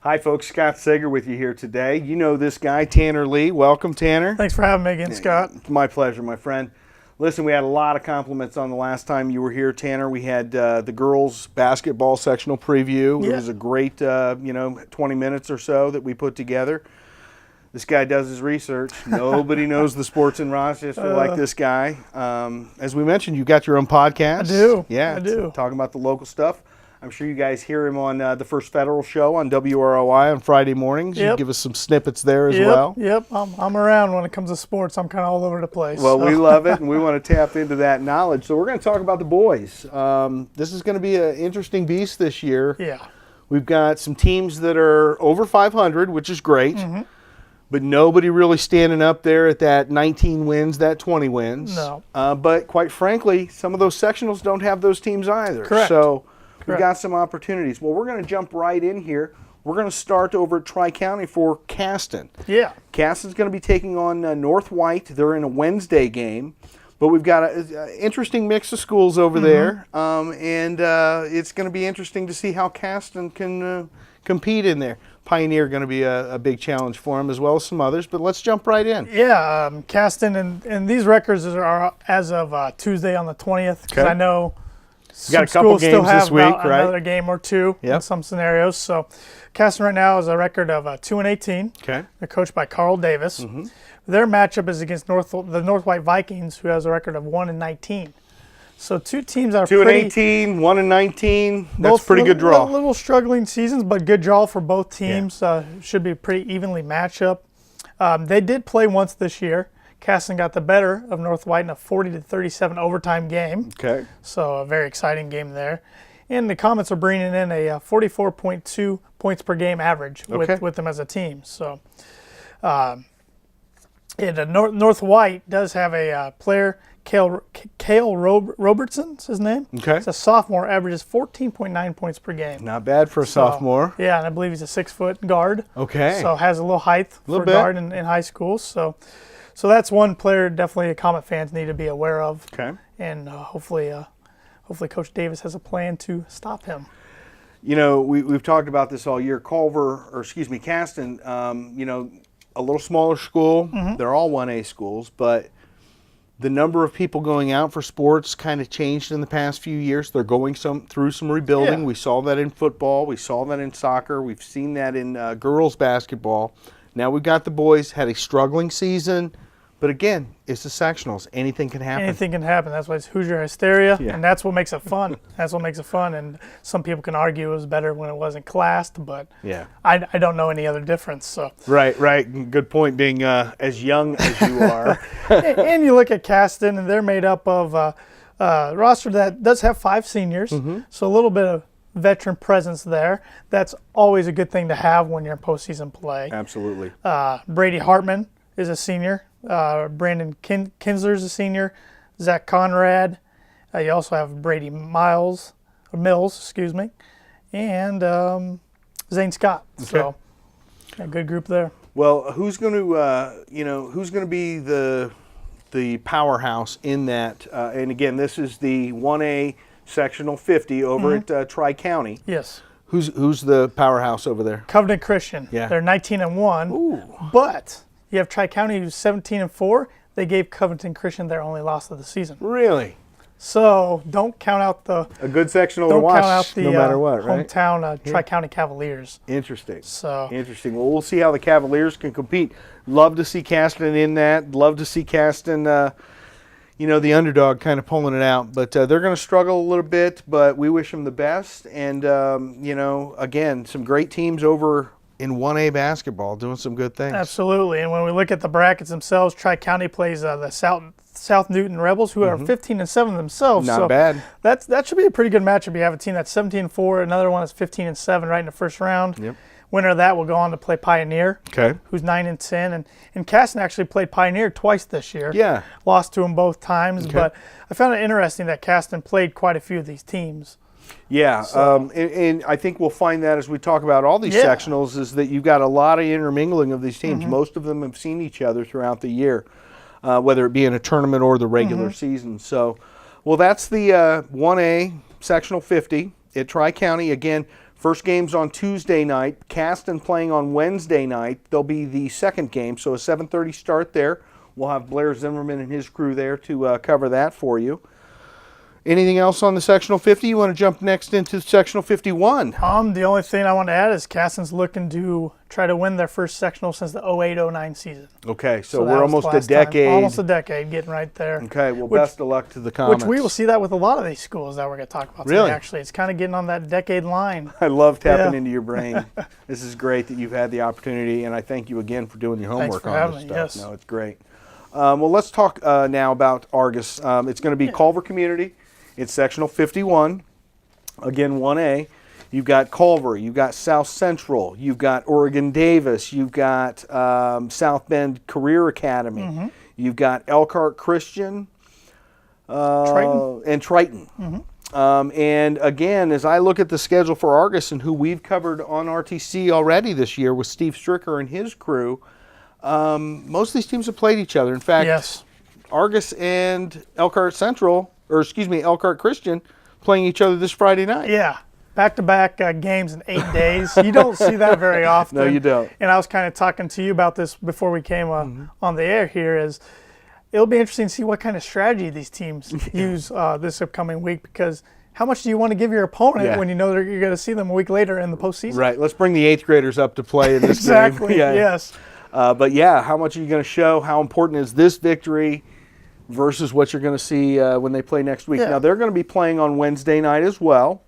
Hi, folks. Scott Sager with you here today. You know this guy, Tanner Lee. Welcome, Tanner. Thanks for having me again, Scott. It's my pleasure, my friend. Listen, we had a lot of compliments on the last time you were here, Tanner. We had the girls' basketball sectional preview. Yeah. It was a great, 20 minutes or so that we put together. This guy does his research. Nobody knows the sports in Rochester like this guy. As we mentioned, you got your own podcast. I do. Yeah, I do. Talking about the local stuff. I'm sure you guys hear him on the First Federal Show on WROI on Friday mornings. Yep. You give us some snippets there as well. Yep. I'm around when it comes to sports. I'm kind of all over the place. Well, we love it, and we want to tap into that knowledge. So we're going to talk about the boys. This is going to be an interesting beast this year. Yeah. We've got some teams that are over 500, which is great. Mm-hmm. But nobody really standing up there at that 19 wins, that 20 wins. No. But quite frankly, some of those sectionals don't have those teams either. Correct. So we've Correct. got some opportunities. Well, we're going to jump right in here. We're going to start over at Tri-County for Caston. Yeah. Caston's going to be taking on North White. They're in a Wednesday game. But we've got an interesting mix of schools over there. And it's going to be interesting to see how Caston can compete in there. Pioneer going to be a big challenge for them, as well as some others. But let's jump right in. Yeah. Caston, and these records are as of Tuesday on the 20th, because Okay. I know You got a some couple schools still games have this week, about right? another game or two in Yep. some scenarios. So Caston right now is a record of 2-18. Okay. They're coached by Carl Davis. Their matchup is against the North White Vikings, who has a record of 1-19. So two teams that are 2-18, 1-19. That's a pretty good draw. Little struggling seasons, but good draw for both teams. Should be a pretty evenly matched up. They did play once this year. Caston got the better of North White in a 40-37 overtime game. Okay. So a very exciting game there. And the Comets are bringing in a 44.2 points per game average with them as a team. So North White does have a player, Cale Robertson's his name. Okay. He's a sophomore, averages 14.9 points per game. Not bad for a sophomore. Yeah, and I believe he's a 6-foot guard. Okay. So has a little height for bit. guard in high school. So that's one player definitely Comet fans need to be aware of. Okay. And hopefully Coach Davis has a plan to stop him. You know, we've talked about this all year. Caston, a little smaller school. They're all 1A schools, but the number of people going out for sports kind of changed in the past few years. They're going through some rebuilding. Yeah. We saw that in football. We saw that in soccer. We've seen that in girls basketball. Now we've got the boys, had a struggling season. But again, it's the sectionals. Anything can happen. Anything can happen. That's why it's Hoosier hysteria, Yeah. and that's what makes it fun. That's what makes it fun. And some people can argue it was better when it wasn't classed, but Yeah. I don't know any other difference. So Right. Good point, being as young as you are. and you look at Caston, and they're made up of a roster that does have 5 seniors, so a little bit of veteran presence there. That's always a good thing to have when you're in postseason play. Absolutely. Brady Hartman is a senior. Brandon Kinsler is a senior. Zach Conrad. You also have Brady Mills, and Zane Scott. Okay. So a good group there. Well, who's going to be the powerhouse in that? And again, this is the 1A sectional 50 over at Tri-County. Yes. Who's the powerhouse over there? Covenant Christian. Yeah. They're 19-1. Ooh. But you have Tri-County who's 17-4. They gave Covington Christian their only loss of the season. Really? So don't count out A good sectional to don't watch count out the no matter what, right? hometown Tri-County Cavaliers. Interesting. So Interesting. Well, we'll see how the Cavaliers can compete. Love to see Caston in that. Love to see Caston, the underdog kind of pulling it out. But they're going to struggle a little bit, but we wish them the best. And, again, some great teams over in 1A basketball doing some good things. absolutely. And when we look at the brackets themselves, Tri-County plays the South Newton Rebels, who are 15-7 themselves. Not bad. That should be a pretty good matchup. You have a team that's 17-4, another one that's 15-7 right in the first round. Yep. Winner of that will go on to play Pioneer, Okay. who's 9-10, and Caston actually played Pioneer twice this year. Yeah. Lost to them both times, Okay. but I found it interesting that Caston played quite a few of these teams. Yeah, and I think we'll find that as we talk about all these sectionals, is that you've got a lot of intermingling of these teams. Most of them have seen each other throughout the year, whether it be in a tournament or the regular season. So, well, that's the 1A sectional 50 at Tri-County. Again, First game's on Tuesday night. Caston playing on Wednesday night. There'll be the second game, so a 7:30 start there. We'll have Blair Zimmerman and his crew there to cover that for you. Anything else on the Sectional 50? You want to jump next into Sectional 51? The only thing I want to add is Caston's looking to try to win their first sectional since the 08-09 season. Okay, so that we're was almost a last time. decade. Almost a decade, getting right there. Okay, well, best of luck to the Comets. Which we will see that with a lot of these schools that we're going to talk about Really? today, actually. It's kind of getting on that decade line. I love tapping Yeah. into your brain. This is great that you've had the opportunity, and I thank you again for doing your Thanks homework for on having this me, stuff. yes. No, it's great. Well, let's talk now about Argus. It's going to be Culver Community. It's Sectional 51. Again, 1A. You've got Culver. You've got South Central. You've got Oregon Davis. You've got South Bend Career Academy. Mm-hmm. You've got Elkhart Christian. Triton. And Triton. Mm-hmm. And again, as I look at the schedule for Argus and who we've covered on RTC already this year with Steve Stricker and his crew, most of these teams have played each other. In fact, Yes. Argus and Elkhart Christian playing each other this Friday night. Yeah. Back-to-back games in 8 days. You don't see that very often. No, you don't. And I was kind of talking to you about this before we came on the air here, is it'll be interesting to see what kind of strategy these teams use this upcoming week, because how much do you want to give your opponent when you know that you're going to see them a week later in the postseason? Right. Let's bring the 8th graders up to play in this Exactly. game. Yes. But yeah, how much are you going to show? How important is this victory versus what you're going to see when they play next week? Yeah. Now, they're going to be playing on Wednesday night as well.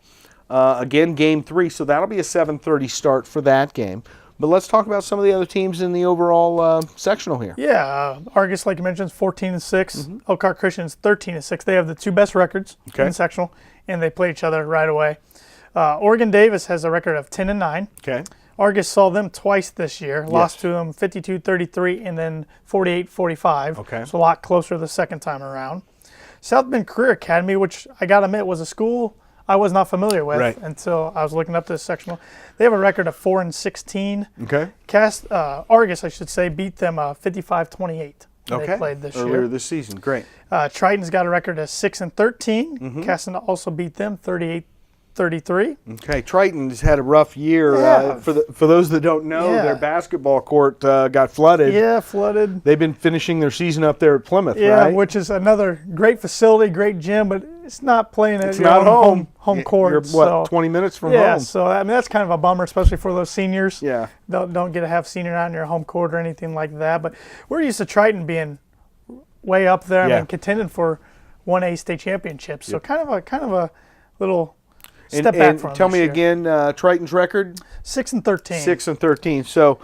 Again, game 3, so that'll be a 7:30 start for that game. But let's talk about some of the other teams in the overall sectional here. Yeah, Argus, like you mentioned, is 14-6. Elkhart Christian is 13-6. They have the 2 best records in sectional, and they play each other right away. Oregon Davis has a record of 10-9. Okay. Argus saw them twice this year, lost to them 52-33 and then 48-45. Okay. So a lot closer the second time around. South Bend Career Academy, which I got to admit was a school I was not familiar with until I was looking up this sectional. They have a record of 4-16. Okay. Argus, I should say, beat them 55-28. They played this Earlier year. this season. Great. Triton's got a record of 6-13. Caston also beat them 38-33. Okay, Triton's had a rough year. For those that don't know, their basketball court got flooded. Yeah, flooded. They've been finishing their season up there at Plymouth, Yeah, right? which is another great facility, great gym, but it's not playing at It's your not own home court. You're, what, 20 minutes from home? Yeah, so I mean that's kind of a bummer, especially for those seniors. Yeah. Don't get to have senior night in your home court or anything like that. But we're used to Triton being way up there. I mean, contending for 1A state championships. So kind of a little step back from them tell me this year. again, Triton's record? 6-13. 6-13. So,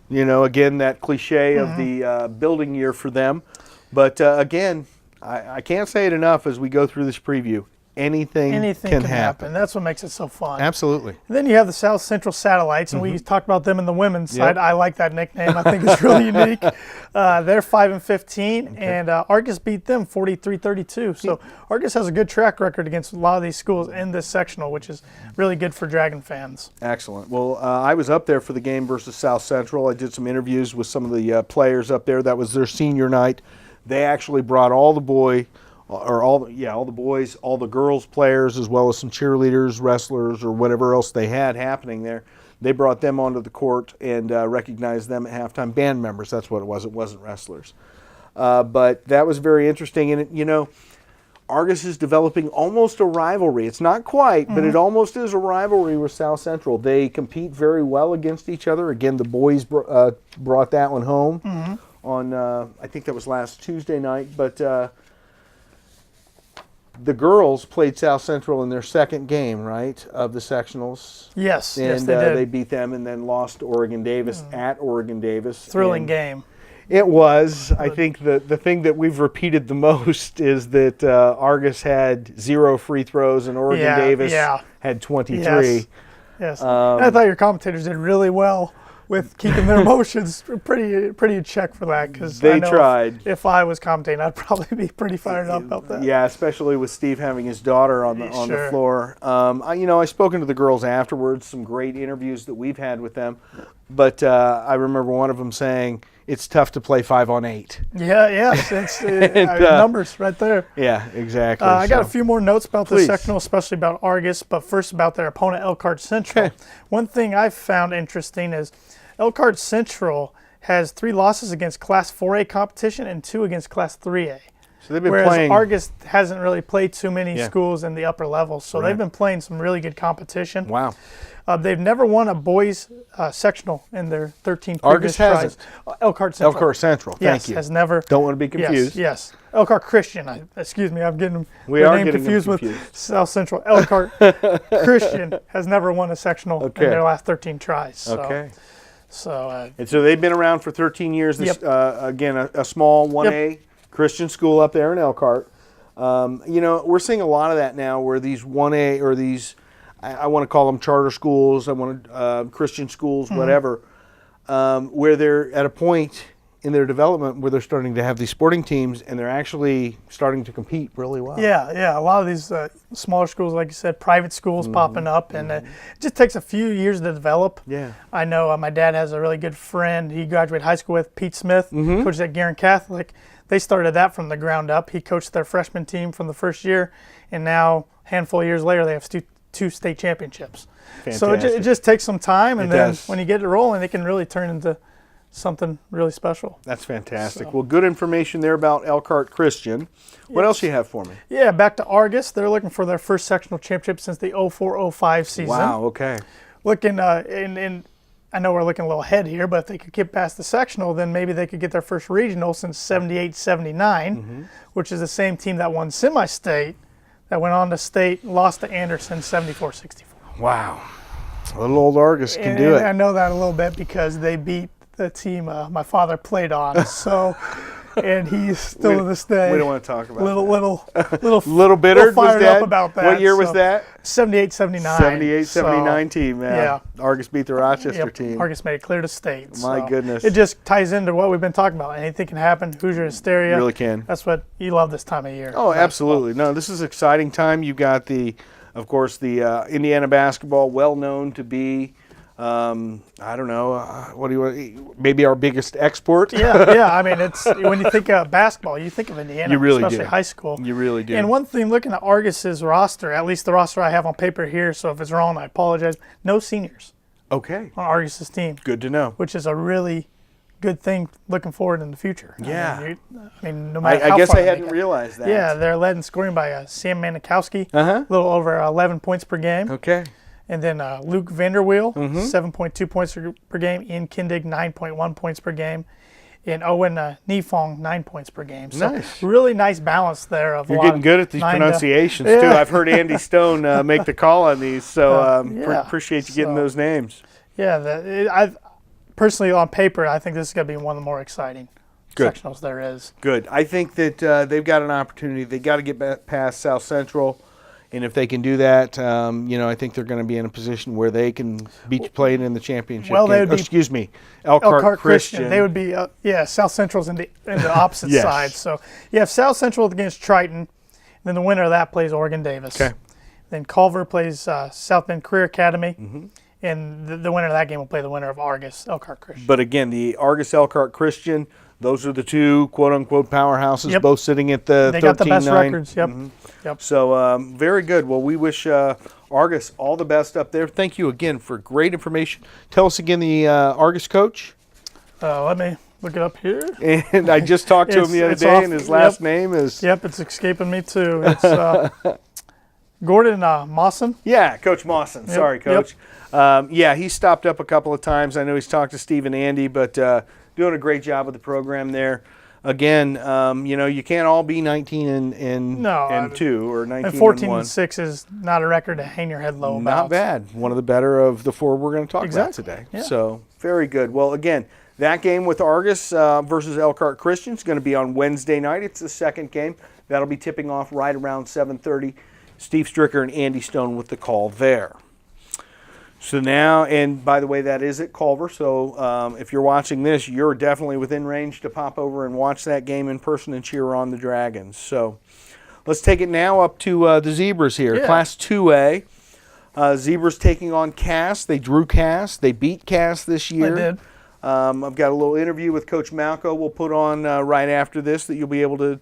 you know, again, that cliche of the building year for them. But again, I can't say it enough as we go through this preview. Anything can happen. That's what makes it so fun. Absolutely. And then you have the South Central Satellites, and we talked about them in the women's side. I like that nickname. I think it's really unique. They're 5-15, and Argus beat them 43-32. So Argus has a good track record against a lot of these schools in this sectional, which is really good for Dragon fans. Excellent. Well, I was up there for the game versus South Central. I did some interviews with some of the players up there. That was their senior night. They actually brought all the boys, all the girls players, as well as some cheerleaders, wrestlers, or whatever else they had happening there. They brought them onto the court and recognized them at halftime. Band members, that's what it was. It wasn't wrestlers. But that was very interesting. And, you know, Argus is developing almost a rivalry. It's not quite, but it almost is a rivalry with South Central. They compete very well against each other. Again, the boys brought that one home on, I think that was last Tuesday night. But the girls played South Central in their second game, right, of the sectionals. Yes, And yes, they did. they beat them and then lost to Oregon Davis at Oregon Davis. Thrilling And game. it was. I think the thing that we've repeated the most is that Argus had 0 free throws and Oregon Davis had 23. Yes. And I thought your commentators did really well with keeping their emotions pretty in check for that, because They tried. If I was commentating, I'd probably be pretty fired up about that. Yeah, especially with Steve having his daughter on the floor. I've spoken to the girls afterwards, some great interviews that we've had with them. But I remember one of them saying, it's tough to play 5-on-8. Yeah, yes, it's numbers right there. Yeah, exactly. I got a few more notes about the Please. sectional, especially about Argus, but first about their opponent, Elkhart Central. Okay. One thing I found interesting is Elkhart Central has 3 losses against Class 4A competition and 2 against Class 3A. So they've been Whereas playing. Argus hasn't really played too many Yeah. schools in the upper levels, so Right. they've been playing some really good competition. Wow. They've never won a boys sectional in their 13 Argus previous tries. hasn't. Elkhart Central. Elkhart Central. yes, Thank you. has never. Don't want to be confused. Yes, yes. Elkhart Christian. Excuse me, I'm getting We their are name getting them confused with South Central. Elkhart Christian has never won a sectional Okay. in their last 13 tries. So, Okay. So And so they've been around for 13 years. This, Yep. Again, a small 1A Christian school up there in Elkhart. We're seeing a lot of that now where these 1A or these, I want to call them charter schools, I want to, Christian schools, whatever, where they're at a point in their development where they're starting to have these sporting teams and they're actually starting to compete really well. yeah, a lot of these smaller schools, like you said, private schools popping up, and it just takes a few years to develop. Yeah. I know my dad has a really good friend he graduated high school with, Pete Smith, coached at Guerin Catholic. They started that from the ground up. He coached their freshman team from the first year, and now, a handful of years later, they have 2 state championships. So it just takes some time, and It then does. when you get it rolling, it can really turn into something really special. That's fantastic. So- Well, good information there about Elkhart Christian. What else you have for me? Yeah, back to Argus. They're looking for their first sectional championship since the 04-05 season. Wow, okay. Looking, and I know we're looking a little ahead here, but if they could get past the sectional, then maybe they could get their first regional since 78-79, which is the same team that won semi-state, that went on to state, lost to Anderson 74-64. Wow. Little old Argus can do And I it. know that a little bit because they beat the team my father played on. So, and he's still to this day We don't want to talk about little bitter fired was that? up about that. What year was So, that? 78-79. 78-79 team. yeah. Argus beat the Rochester Yep, team. Argus made it clear to state. My so goodness. It just ties into what we've been talking about. Anything can happen. Hoosier hysteria. Really can. That's what you love this time of year. Oh, absolutely. No, this is an exciting time. You've got of course, the Indiana basketball, well known to be, I don't know, what do you want? Maybe our biggest export. Yeah. I mean, it's when you think of basketball, you think of Indiana, You really especially do. high school. You really do. And one thing, looking at Argus's roster, at least the roster I have on paper here, so if it's wrong, I apologize. No seniors Okay. on Argus's team, Good to know. which is a really good thing looking forward in the future. Yeah. I mean no matter I how guess far I they hadn't make it. realized that. Yeah, they're led in scoring by Sam Manikowski, Uh-huh. a little over 11 points per game. Okay. And then Luke Vanderweel, Mm-hmm. 7.2 points per game. Ian Kindig, 9.1 points per game. And Owen Nifong, 9 points per game. So Nice. really nice balance there. Of You're a lot getting of good at these 9 to- pronunciations, too. Yeah. I've heard Andy Stone make the call on these, so yeah. appreciate you getting So- those names. Yeah, I've personally on paper, I think this is going to be one of the more exciting Good. sectionals there is. Good. I think that they've got an opportunity. They got to get past South Central, and if they can do that, I think they're going to be in a position where they can beat playing in the championship. Well, they game. would be- Excuse me, Elkhart Christian. They would be, South Central's in the opposite Yes. side. So you have South Central against Triton, then the winner of that plays Oregon Davis. Okay. Then Culver plays South Bend Career Academy, Mm-hmm. and the winner of that game will play the winner of Argus, Elkhart Christian. But again, the Argus Elkhart Christian. Those are the two quote unquote powerhouses, Yep. both sitting at the They got the best 13-9. records. Yep. Yep. So very good. Well, we wish Argus all the best up there. Thank you again for great information. Tell us again the Argus coach. Let me look it up here. And I just talked to him the other It's day, off- and his last yep. name is Yep, it's escaping me too. It's Gordon Mawson. yeah, Coach Mawson. Sorry, Coach. He's stopped up a couple of times. I know he's talked to Steve and Andy, but doing a great job with the program there. Again, you can't all be 19 and 2 or 19 And 14 and 1. and 6 is not a record to hang your head low about. Not bad. One of the better of the four we're going to talk Exactly. about today. Yeah. So very good. Well, again, that game with Argus versus Elkhart Christian is going to be on Wednesday night. It's the second game. That'll be tipping off right around 7:30. Steve Stricker and Andy Stone with the call there. So now, and by the way, that is at Culver. So if you're watching this, you're definitely within range to pop over and watch that game in person and cheer on the Dragons. So let's take it now up to the Zebras here. Yeah. Class 2A. Zebras taking on Cass. They drew Cass. They beat Cass this year. They did. I've got a little interview with Coach Malco we'll put on right after this that you'll be able to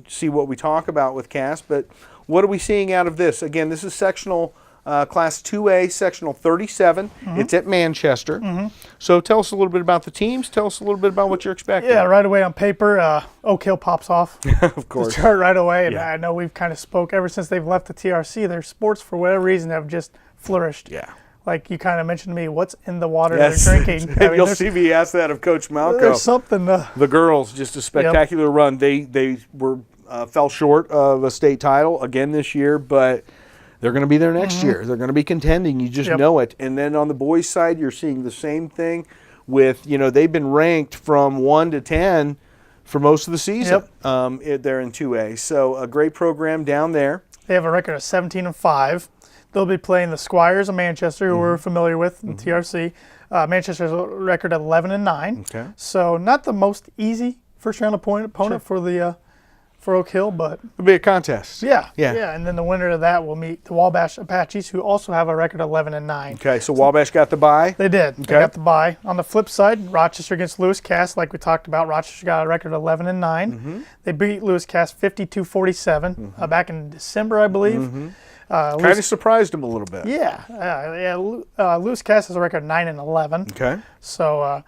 see what we talk about with Cass. But what are we seeing out of this? Again, this is sectional Class 2A, sectional 37. It's at Manchester. So tell us a little bit about the teams. Tell us a little bit about what you're expecting. Yeah, right away on paper, Oak Hill pops off. Of course. To start right away. And Yeah. I know we've kind of spoke ever since they've left the TRC. Their sports, for whatever reason, have just flourished. Yeah. Like you kind of mentioned to me, what's in the water Yes. they're drinking. I mean, You'll there's- see me ask that of Coach Malco. There's something. The girls, just a spectacular run. They were fell short of a state title again this year, but they're going to be there next year. They're going to be contending. You just know it. And then on the boys' side, you're seeing the same thing with, they've been ranked from 1 to 10 for most of the season. They're in 2A. So a great program down there. They have a record of 17-5. They'll be playing the Squires of Manchester, who we're familiar with in TRC. Manchester's record of 11-9. Okay. So not the most easy first round opponent for Oak Hill, but It'll be a contest. yeah. Yeah. And then the winner of that will meet the Wabash Apaches, who also have a record of 11-9. Okay, so Wabash got the bye. They did. They Okay. got the bye. On the flip side, Rochester against Lewis Cass, like we talked about. Rochester got a record of 11-9. They beat Lewis Cass 52-47 back in December, I believe. Kind of surprised them a little bit. Lewis Cass has a record of 9-11. Okay. So,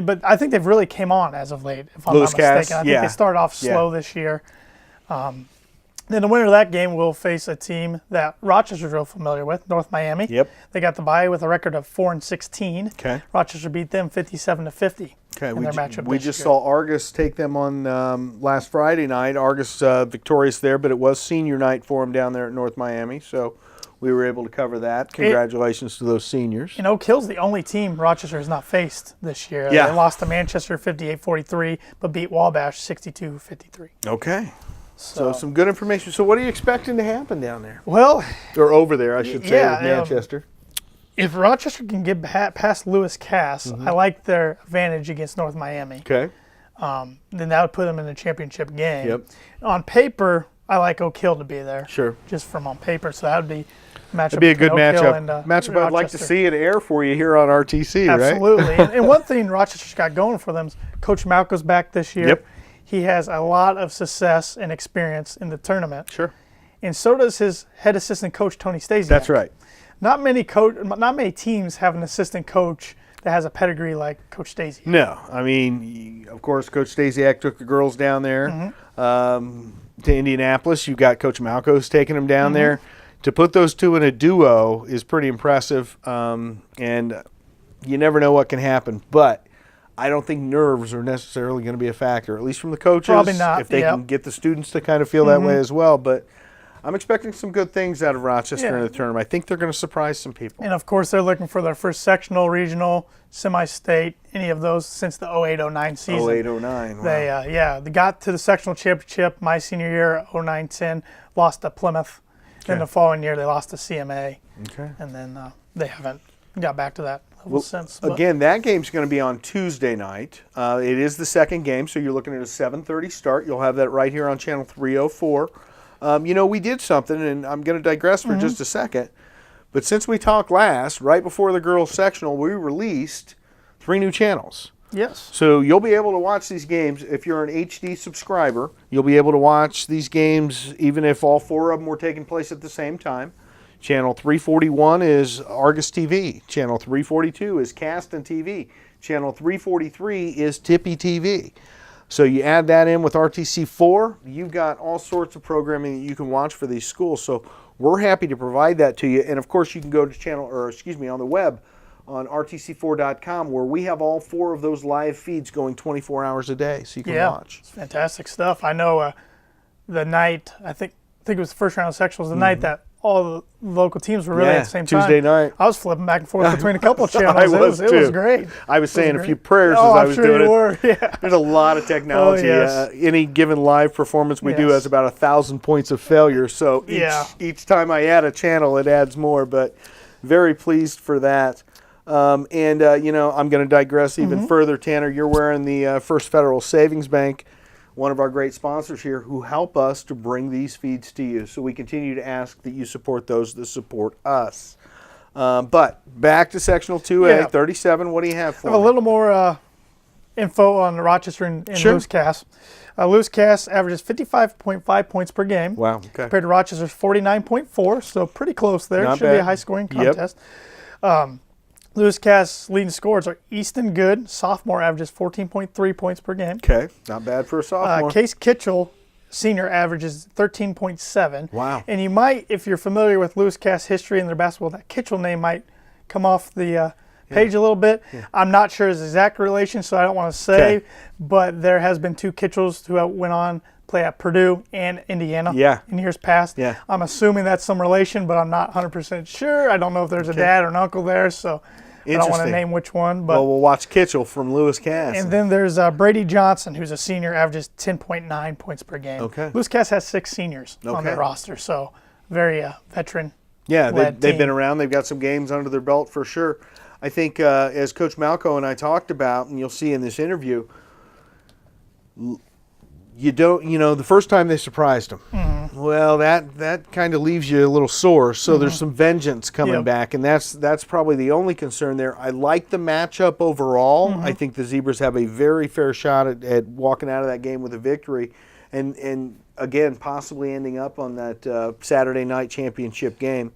but I think they've really came on as of late, if I'm Lewis not Cass, mistaken. I think they started off slow this year. Then the winner of that game will face a team that Rochester's real familiar with, North Miami. Yep. They got the bye with a record of 4-16. Okay. Rochester beat them 57-50. Okay, in their matchup we this just year. saw Argus take them on last Friday night. Argus victorious there, but it was senior night for them down there at North Miami, so we were able to cover that. Congratulations to those seniors. Oak Hill's the only team Rochester has not faced this year. Yeah. They lost to Manchester 58-43, but beat Wabash 62-53. Okay. So some good information. So what are you expecting to happen down there? Well, Or over there, I should say, Yeah, with Manchester. if Rochester can get past Lewis Cass, I like their advantage against North Miami. Okay. Then that would put them in the championship game. Yep. On paper, I like Oak Hill to be there. Sure. Just from on paper, so that would be a matchup. It'd be a good between Oak Hill matchup. and, Matchup I'd like to Rochester. see it air for you here on RTC, right? Absolutely. and one thing Rochester's got going for them is Coach Malco's back this year. Yep. He has a lot of success and experience in the tournament. Sure. And so does his head assistant coach, Tony Stasiak. That's right. Not many teams have an assistant coach that has a pedigree like Coach Stasiak. No, I mean, of course, Coach Stasiak took the girls down there to Indianapolis. You've got Coach Malco's taking them down there. To put those two in a duo is pretty impressive, and you never know what can happen. But I don't think nerves are necessarily going to be a factor, at least from the coaches. Probably not, if they can get the students to kind of feel that way as well. But I'm expecting some good things out of Rochester in the tournament. I think they're going to surprise some people. And of course, they're looking for their first sectional, regional, semi-state, any of those since the 08-09 season. 08-09. Wow. They got to the sectional championship my senior year, 09-10, lost to Plymouth. Then the following year, they lost to CMA. Okay. And then they haven't got back to that level since. But Again, that game's going to be on Tuesday night. It is the second game, so you're looking at a 7:30 start. You'll have that right here on channel 304. We did something, and I'm going to digress for just a second. But since we talked last, right before the girls' sectional, we released 3 new channels. yes. So you'll be able to watch these games. If you're an HD subscriber, you'll be able to watch these games even if all 4 of them were taking place at the same time. Channel 341 is Argus TV. Channel 342 is Caston TV. Channel 343 is Tippy TV. So you add that in with RTC4, you've got all sorts of programming that you can watch for these schools. So we're happy to provide that to you. And of course, you can go to on the web on rtc4.com where we have all 4 of those live feeds going 24 hours a day, so you can watch. It's fantastic stuff. I know the night, I think it was the first round of sectionals, the night that all the local teams were really at the same time. Tuesday night. I was flipping back and forth between a couple of channels. I was It was too. great. I was saying a great. few prayers Oh, as I I'm was sure doing you it. were. Yeah. There's a lot of technology. yes. Any given live performance we do Yes. has about 1,000 points of failure. So each time I add a channel, it adds more. But very pleased for that. I'm going to digress even further. Tanner, you're wearing the First Federal Savings Bank, one of our great sponsors here, who help us to bring these feeds to you. So we continue to ask that you support those that support us. But back to sectional 2A, Yeah. 37. What do you have for I have me? a little more info on Rochester and Sure. Lewis Cass. Lewis Cass averages 55.5 points per game. Wow. Okay. Compared to Rochester's 49.4, so pretty close there. Not Should be a bad. high-scoring Yep. contest. Lewis Cass' leading scorers are Easton Good, sophomore, averages 14.3 points per game. Okay. Not bad for a sophomore. Case Kitchell, senior, averages 13.7. Wow. And you might, if you're familiar with Lewis Cass' history in their basketball, that Kitchell name might come off the page a little bit. Yeah. I'm not sure his exact relation, so I don't want to say, Okay. but there has been 2 Kitchells who went on play at Purdue and Indiana Yeah. in years past. Yeah. I'm assuming that's some relation, but I'm not 100% sure. I don't know if there's a dad or an uncle there, so I don't want to Interesting. name which one. But Well, we'll watch Kitchell from Lewis Cass. and then there's Brady Johnson, who's a senior, averages 10.9 points per game. Okay. Lewis Cass has 6 seniors on Okay. their roster, so very veteran. Yeah, led they've been team. around. They've got some games under their belt for sure. I think as Coach Malco and I talked about, and you'll see in this interview, the first time they surprised them. Mm-hmm. Well, that kind of leaves you a little sore. So there's some vengeance coming Yep. back, and that's probably the only concern there. I like the matchup overall. Mm-hmm. I think the Zebras have a very fair shot at walking out of that game with a victory, and again possibly ending up on that Saturday night championship game.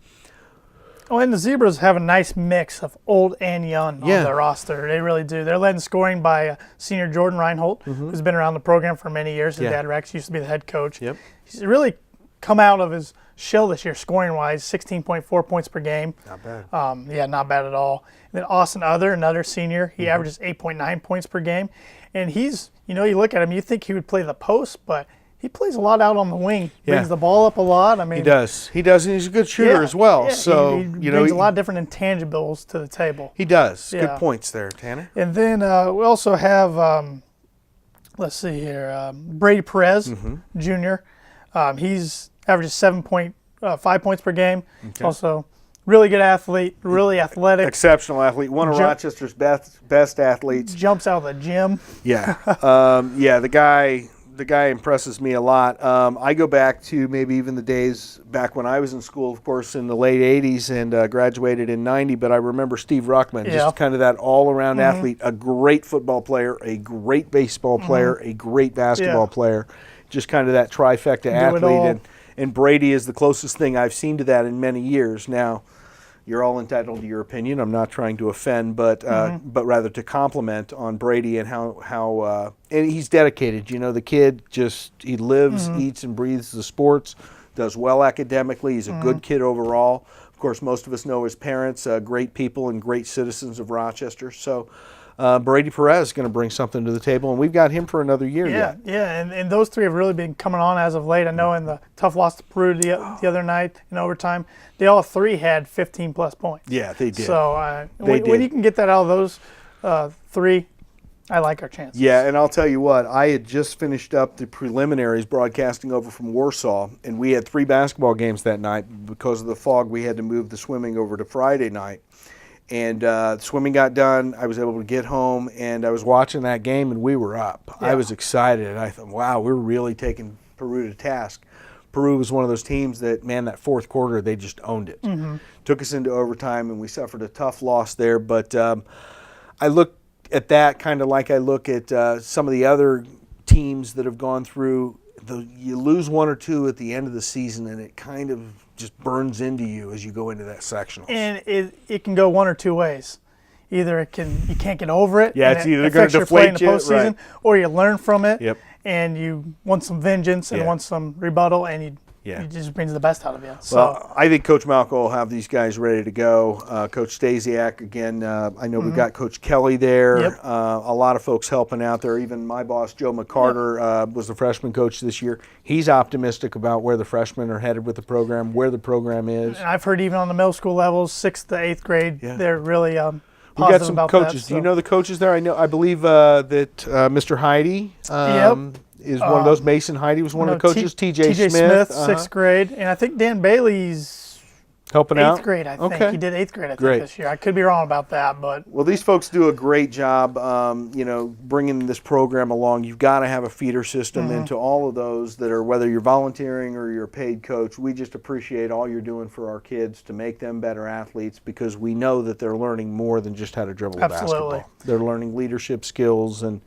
Oh, and the Zebras have a nice mix of old and young Yeah. on their roster. They really do. They're led in scoring by senior Jordan Reinhold, who's been around the program for many years. His Yeah. dad, Rex, used to be the head coach. Yep. He's really come out of his shell this year, scoring-wise, 16.4 points per game. Not bad. Yeah, not bad at all. And then Austin Other, another senior, he averages 8.9 points per game. And he's, you look at him, you think he would play the post, but he plays a lot out on the wing. Yeah. Brings the ball up a lot. I mean, He does, and he's a good shooter as well. yeah, So he brings a lot of different intangibles to the table. He does. Yeah. Good points there, Tanner. And then we also have, let's see here, Brady Perez Jr. He's averages 7.5 points per game. Okay. Also, really good athlete, really athletic. Exceptional athlete, one of Ju- Rochester's best athletes. Jumps out of the gym. Yeah, the guy impresses me a lot. I go back to maybe even the days back when I was in school, of course, in the late '80s, and graduated in '90. But I remember Steve Ruckman, Yeah. just kind of that all-around athlete, a great football player, a great baseball player, a great basketball Yeah. player, just kind of that trifecta it athlete. all. And Brady is the closest thing I've seen to that in many years. Now, you're all entitled to your opinion. I'm not trying to offend, but rather to compliment on Brady and how and he's dedicated. The kid he lives, eats, and breathes the sports. Does well academically. He's a good kid overall. Of course, most of us know his parents, great people and great citizens of Rochester. So Brady Perez is going to bring something to the table, and we've got him for another year yet. Yeah, and those three have really been coming on as of late. I know in the tough loss to Peru the other night in overtime, they all three had 15-plus points. Yeah, they did. So They when did. you can get that out of those three, I like our chances. Yeah, and I'll tell you what, I had just finished up the preliminaries broadcasting over from Warsaw, and we had 3 basketball games that night. Because of the fog, we had to move the swimming over to Friday night. And swimming got done. I was able to get home, and I was watching that game, and we were up. Yeah. I was excited, and I thought, wow, we're really taking Peru to task. Peru was one of those teams that, man, that fourth quarter, they just owned it. Took us into overtime, and we suffered a tough loss there. But I look at that kind of like I look at some of the other teams that have gone through. You lose 1 or 2 at the end of the season, and it kind of just burns into you as you go into that sectional. And it can go one or two ways. Either you can't get over it. Yeah, and it's it either gonna affects your play in the deflate you, postseason, right. or you learn from it. Yep. And you want some vengeance and Yeah. want some rebuttal, and Yeah. it just brings the best out of you. So Well, I think Coach Malco will have these guys ready to go. Coach Stasiak, again, I know we've got Coach Kelly there. Yep. A lot of folks helping out there. Even my boss, Joe McCarter, was the freshman coach this year. He's optimistic about where the freshmen are headed with the program, where the program is. and I've heard even on the middle school levels, 6th to 8th grade, Yeah. they're really We positive got some about coaches. that. Do you so- know the coaches there? I believe that Mr. Heidi is one of those. Mason Heidi was one of the coaches. TJ Smith, 6th grade, and I think Dan Bailey's Helping out? 8th grade, I think. Okay. He did 8th grade, I think, Great. this year. I could be wrong about that, but Well, these folks do a great job, bringing this program along. You've got to have a feeder system into all of those that are, whether you're volunteering or you're a paid coach. We just appreciate all you're doing for our kids to make them better athletes, because we know that they're learning more than just how to dribble a Absolutely. basketball. They're learning leadership skills, and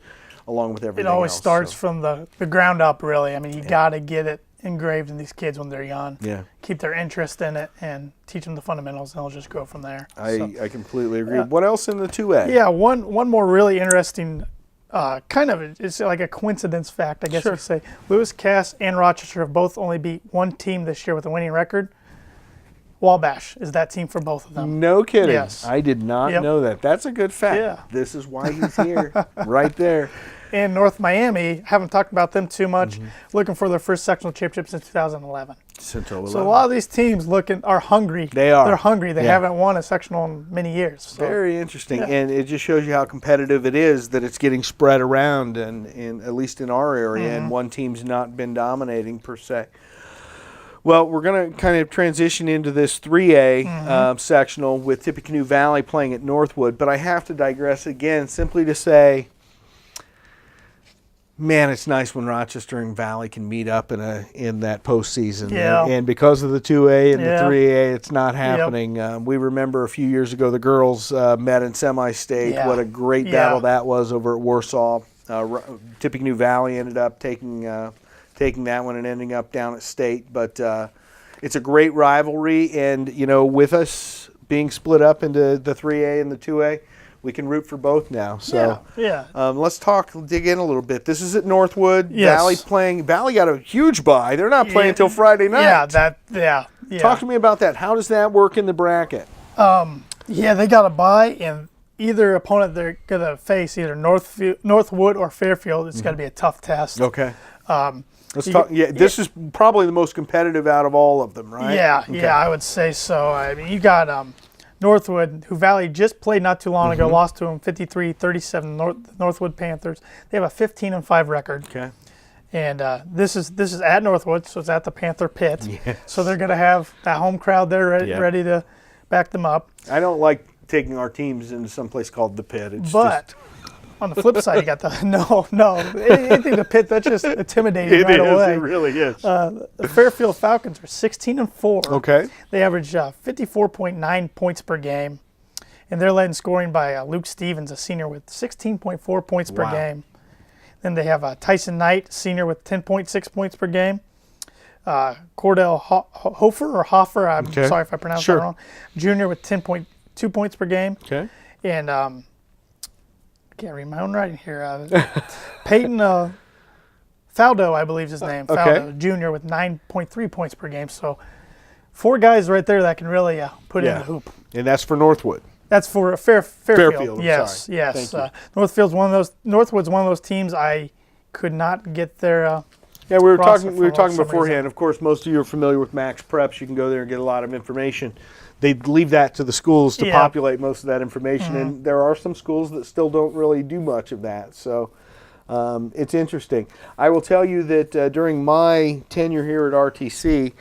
along with everything it always else, starts so. from the ground up, really. I mean, you got to get it engraved in these kids when they're young. Yeah. Keep their interest in it and teach them the fundamentals, and they'll just go from there. I completely agree. What else in the 2A? Yeah, one more really interesting, it's like a coincidence fact, I guess you could say. Lewis, Cass, and Rochester have both only beat one team this year with a winning record. Wabash is that team for both of them. No kidding. Yes. I did not know that. That's a good fact. Yeah. This is why he's here, right there. And North Miami, haven't talked about them too much, looking for their first sectional championship since 2011. So a lot of these teams are hungry. They are. They're hungry. They haven't won a sectional in many years. So. Very interesting. And it just shows you how competitive it is, that it's getting spread around, and at least in our area, and one team's not been dominating per se. Well, we're going to kind of transition into this 3A sectional with Tippecanoe Valley playing at Northwood, but I have to digress again simply to say, man, it's nice when Rochester and Valley can meet up in that postseason. Yeah. And because of the 2A and the 3A, it's not happening. We remember a few years ago the girls met in semi-state. Yeah. What a great battle that was over at Warsaw. Tippecanoe Valley ended up taking that one and ending up down at state. But it's a great rivalry, and with us being split up into the 3A and the 2A, we can root for both now. So let's dig in a little bit. This is at Northwood. Yes. Valley got a huge bye. They're not playing until Friday night. Yeah. Talk to me about that. How does that work in the bracket? They got a bye, and either opponent they're going to face, either Northwood or Fairfield, it's got to be a tough test. Okay. Let's talk. Yeah, this is probably the most competitive out of all of them, right? Yeah, I would say so. I mean, you got Northwood, who Valley just played not too long ago, lost to them 53-37. Northwood Panthers. They have a 15-5 record. Okay. And this is at Northwood, so it's at the Panther Pit. Yeah. So they're going to have that home crowd there ready to back them up. I don't like taking our teams into some place called the Pit. But on the flip side, you got anything the Pit, that's just intimidating right away. It really is. The Fairfield Falcons are 16-4. Okay. They average 54.9 points per game, and they're led in scoring by Luke Stevens, a senior, with 16.4 points per game. Then they have Tyson Knight, senior, with 10.6 points per game. Cordell Hoffer, I'm sorry if I pronounced that wrong, junior, with 10.2 points per game. Okay. And I can't read my own writing here. Peyton Faldo, I believe is his name. Faldo, junior, with 9.3 points per game. So 4 guys right there that can really put in the hoop. And that's for Northwood. That's for Fairfield. Yes, sorry. Yes. Northwood's one of those teams I could not get their. Yeah, we were talking beforehand. reason. Of course, most of you are familiar with Max Preps. You can go there and get a lot of information. They leave that to the schools to populate most of that information, and there are some schools that still don't really do much of that. So it's interesting. I will tell you that during my tenure here at RTC,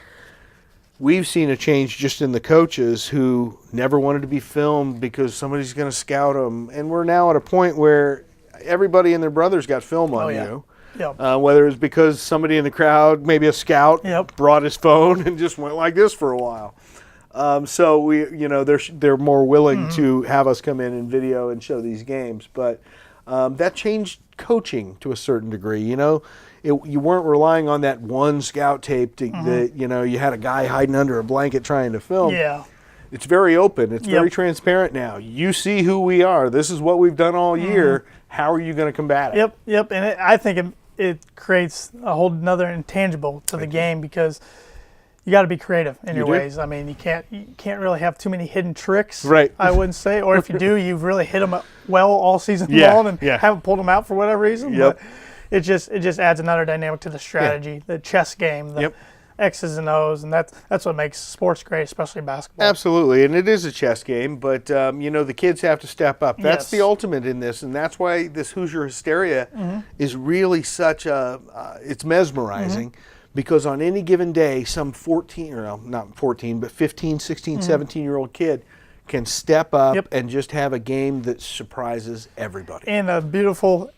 we've seen a change just in the coaches who never wanted to be filmed because somebody's going to scout them, and we're now at a point where everybody and their brother's got film on you. Yep. Whether it's because somebody in the crowd, maybe a scout, brought his phone and just went like this for a while. So they're more willing to have us come in and video and show these games. But that changed coaching to a certain degree. You weren't relying on that one scout tape that you had a guy hiding under a blanket trying to film. Yeah. It's very open. It's very transparent now. You see who we are. This is what we've done all year. How are you going to combat it? Yep. And I think it creates a whole another intangible to the game, because you got to be creative in your ways. I mean, you can't really have too many hidden tricks. Right. I wouldn't say, or if you do, you've really hit them well all season long and haven't pulled them out for whatever reason. Yep. But it just adds another dynamic to the strategy, the chess game, the X's and O's, and that's what makes sports great, especially basketball. Absolutely, and it is a chess game, but the kids have to step up. That's the ultimate in this, and that's why this Hoosier hysteria is really such it's mesmerizing, because on any given day, some 14, or no, not 14, but 15, 16, 17-year-old kid can step up and just have a game that surprises everybody. And a beautiful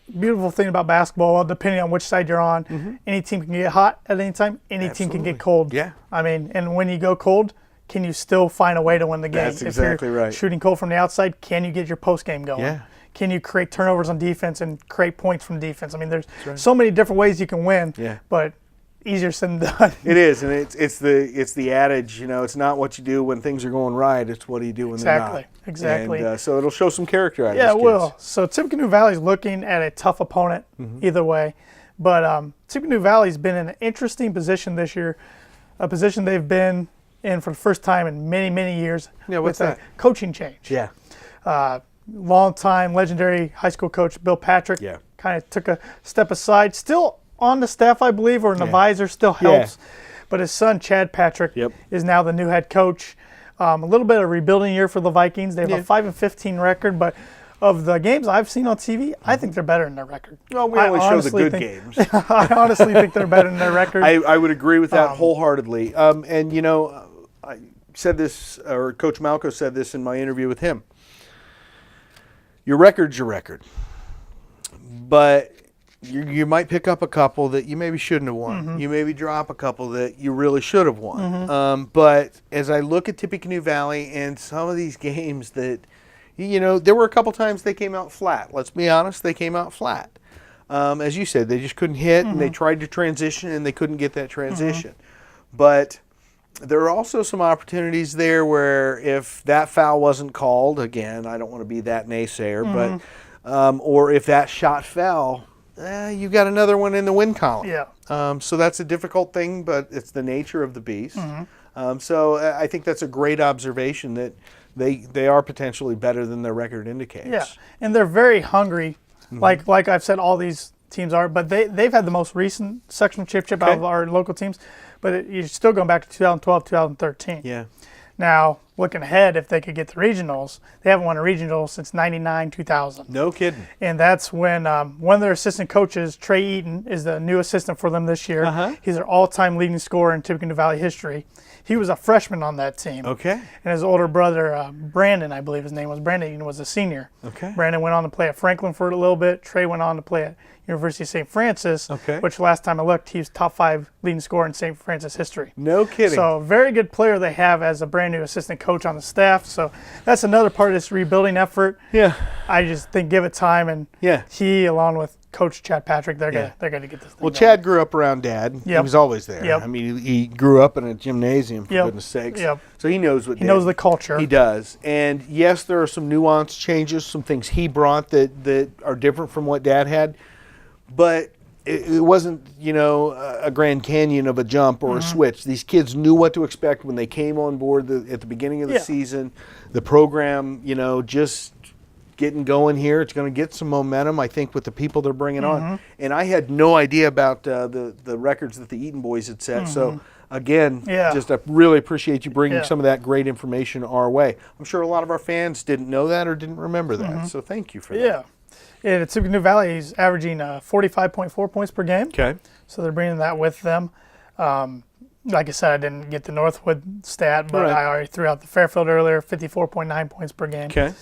thing about basketball, depending on which side you're on, any team can get hot at any time. Any team can get cold. Yeah. I mean, and when you go cold, can you still find a way to win the game? That's exactly if you're right. shooting cold from the outside, can you get your post game going? Yeah. Can you create turnovers on defense and create points from defense? I mean, there's so many different ways you can win. Yeah. But easier said than done. It is, and it's the adage, it's not what you do when things are going right, it's what do you do when they're not. Exactly. And so it'll show some character out of Yeah, these it kids. will. So Tippecanoe Valley's looking at a tough opponent either way. But Tippecanoe Valley's been in an interesting position this year, a position they've been in for the first time in many, many years. Yeah, what's with that? A coaching change. Yeah. Long-time legendary high school coach Bill Patrick kind of took a step aside. Still on the staff, I believe, or an advisor, still helps. But his son, Chad Patrick, is now the new head coach. A little bit of a rebuilding year for the Vikings. They have a 5-15 record, but of the games I've seen on TV, I think they're better than their record. Well, we only show the good games. I honestly think they're better than their record. I would agree with that wholeheartedly. And, I said this, or Coach Malco said this in my interview with him. Your record's your record. But you might pick up a couple that you maybe shouldn't have won. You maybe drop a couple that you really should have won. But as I look at Tippecanoe Valley and some of these games that, there were a couple times they came out flat. Let's be honest, they came out flat. As you said, they just couldn't hit, and they tried to transition, and they couldn't get that transition. But there are also some opportunities there where if that foul wasn't called, again, I don't want to be that naysayer, but or if that shot fell, you got another one in the win column. Yeah. So that's a difficult thing, but it's the nature of the beast. So I think that's a great observation that they are potentially better than their record indicates. Yeah, and they're very hungry, like I've said, all these teams are. But they've had the most recent sectional championship out of our local teams. But you're still going back to 2012, 2013. Yeah. Now, looking ahead, if they could get the regionals, they haven't won a regional since 99, 2000. No kidding. And that's when one of their assistant coaches, Trey Eaton, is the new assistant for them this year. He's their all-time leading scorer in Tippecanoe Valley history. He was a freshman on that team. Okay. And his older brother, Brandon, I believe his name was, Brandon was a senior. Okay. Brandon went on to play at Franklin for a little bit. Trey went on to play at University of St. Francis, which last time I looked, he was top 5 leading scorer in St. Francis history. No kidding. So very good player they have as a brand new assistant coach on the staff. So that's another part of this rebuilding effort. Yeah. I just think give it time, and he, along with Coach Chad Patrick, they're gonna get this thing Well, going. Chad grew up around Dad. He was always there. I mean, he grew up in a gymnasium, for goodness sakes. So he knows what he knows the culture. He does. And yes, there are some nuance changes, some things he brought that are different from what Dad had. But it wasn't, a Grand Canyon of a jump or a switch. These kids knew what to expect when they came on board at the beginning of the season. The program, just getting going here. It's going to get some momentum, I think, with the people they're bringing on. And I had no idea about the records that the Eaton boys had set. So, again, just I really appreciate you bringing some of that great information our way. I'm sure a lot of our fans didn't know that or didn't remember that. So thank you for that. Yeah. And Tippecanoe Valley is averaging 45.4 points per game. Okay. So they're bringing that with them. Like I said, I didn't get the Northwood stat, but I already threw out the Fairfield earlier, 54.9 points per game. Okay.